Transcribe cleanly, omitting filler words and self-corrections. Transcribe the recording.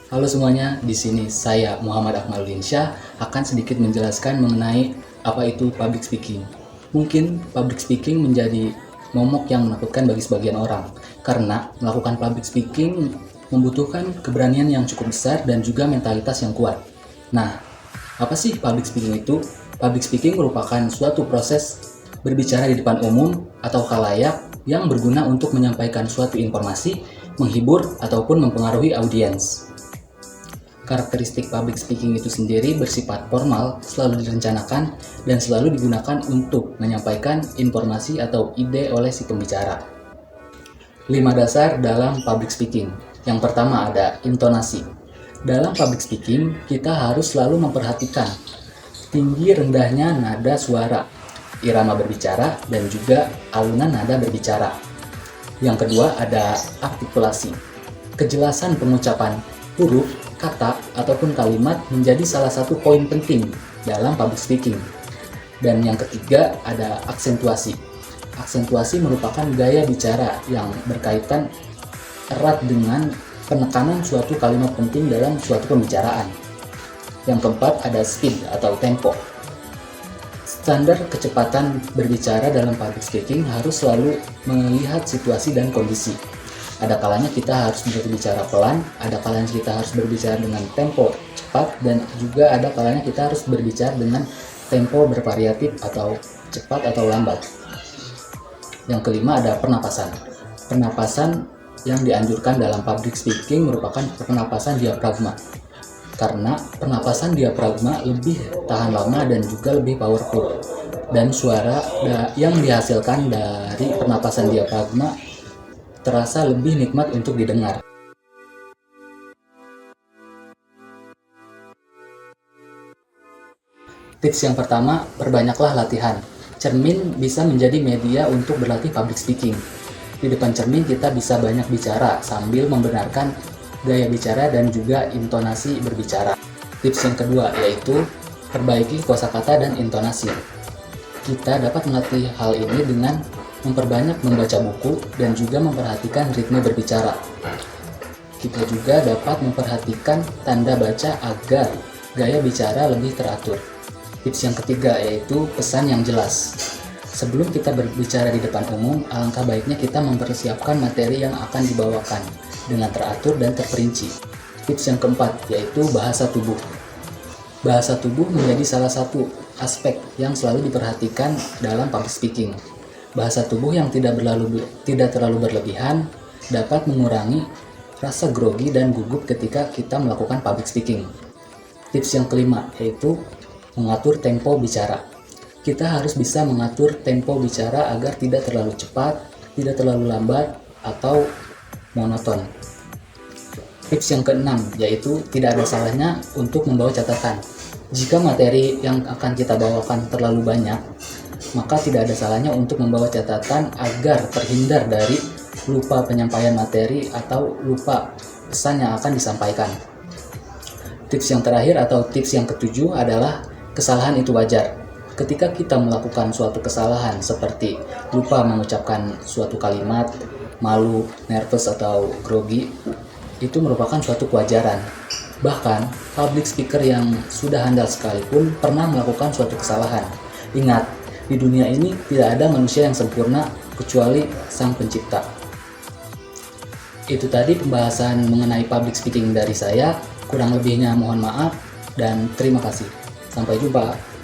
Halo semuanya, di sini saya Muhammad Akmaluddin Syah akan sedikit menjelaskan mengenai apa itu public speaking. Mungkin public speaking menjadi momok yang menakutkan bagi sebagian orang, karena melakukan public speaking membutuhkan keberanian yang cukup besar dan juga mentalitas yang kuat. Nah, apa sih public speaking itu? Public speaking merupakan suatu proses berbicara di depan umum atau khalayak yang berguna untuk menyampaikan suatu informasi, menghibur, ataupun mempengaruhi audiens. Karakteristik public speaking itu sendiri bersifat formal, selalu direncanakan, dan selalu digunakan untuk menyampaikan informasi atau ide oleh si pembicara. 5 dasar dalam public speaking. Yang pertama ada intonasi. Dalam public speaking, kita harus selalu memperhatikan tinggi rendahnya nada suara, irama berbicara, dan juga alunan nada berbicara. Yang kedua ada artikulasi. Kejelasan pengucapan huruf, kata, ataupun kalimat menjadi salah satu poin penting dalam public speaking. Dan yang ketiga ada aksentuasi. Aksentuasi merupakan gaya bicara yang berkaitan erat dengan penekanan suatu kalimat penting dalam suatu pembicaraan. Yang keempat ada speed atau tempo. Standar kecepatan berbicara dalam public speaking harus selalu melihat situasi dan kondisi. Ada kalanya kita harus berbicara pelan, ada kalanya kita harus berbicara dengan tempo cepat, dan juga ada kalanya kita harus berbicara dengan tempo bervariatif atau cepat atau lambat. Yang kelima ada pernapasan. Pernapasan yang dianjurkan dalam public speaking merupakan pernapasan diafragma. Karena pernapasan diafragma lebih tahan lama dan juga lebih powerful. Dan suara yang dihasilkan dari pernapasan diafragma terasa lebih nikmat untuk didengar. Tips yang pertama, perbanyaklah latihan. Cermin bisa menjadi media untuk berlatih public speaking. Di depan cermin kita bisa banyak bicara sambil membenarkan gaya bicara dan juga intonasi berbicara. Tips yang kedua yaitu perbaiki kosakata dan intonasi. Kita dapat melatih hal ini dengan memperbanyak membaca buku dan juga memperhatikan ritme berbicara. Kita juga dapat memperhatikan tanda baca agar gaya bicara lebih teratur. Tips yang ketiga yaitu pesan yang jelas. Sebelum kita berbicara di depan umum, alangkah baiknya kita mempersiapkan materi yang akan dibawakan dengan teratur dan terperinci. Tips yang keempat yaitu bahasa tubuh. Bahasa tubuh menjadi salah satu aspek yang selalu diperhatikan dalam public speaking. Bahasa tubuh yang tidak terlalu berlebihan dapat mengurangi rasa grogi dan gugup ketika kita melakukan public speaking. Tips yang kelima yaitu mengatur tempo bicara. Kita harus bisa mengatur tempo bicara agar tidak terlalu cepat, tidak terlalu lambat, atau monoton. Tips yang keenam yaitu tidak ada salahnya untuk membawa catatan. Jika materi yang akan kita bawakan terlalu banyak, maka tidak ada salahnya untuk membawa catatan agar terhindar dari lupa penyampaian materi atau lupa pesan yang akan disampaikan. Tips yang terakhir atau tips yang ketujuh adalah kesalahan itu wajar. Ketika kita melakukan suatu kesalahan seperti lupa mengucapkan suatu kalimat, malu, nervous, atau grogi, itu merupakan suatu kewajaran. Bahkan, public speaker yang sudah handal sekalipun pernah melakukan suatu kesalahan. Ingat, di dunia ini tidak ada manusia yang sempurna kecuali Sang Pencipta. Itu tadi pembahasan mengenai public speaking dari saya. Kurang lebihnya mohon maaf dan terima kasih. Sampai jumpa.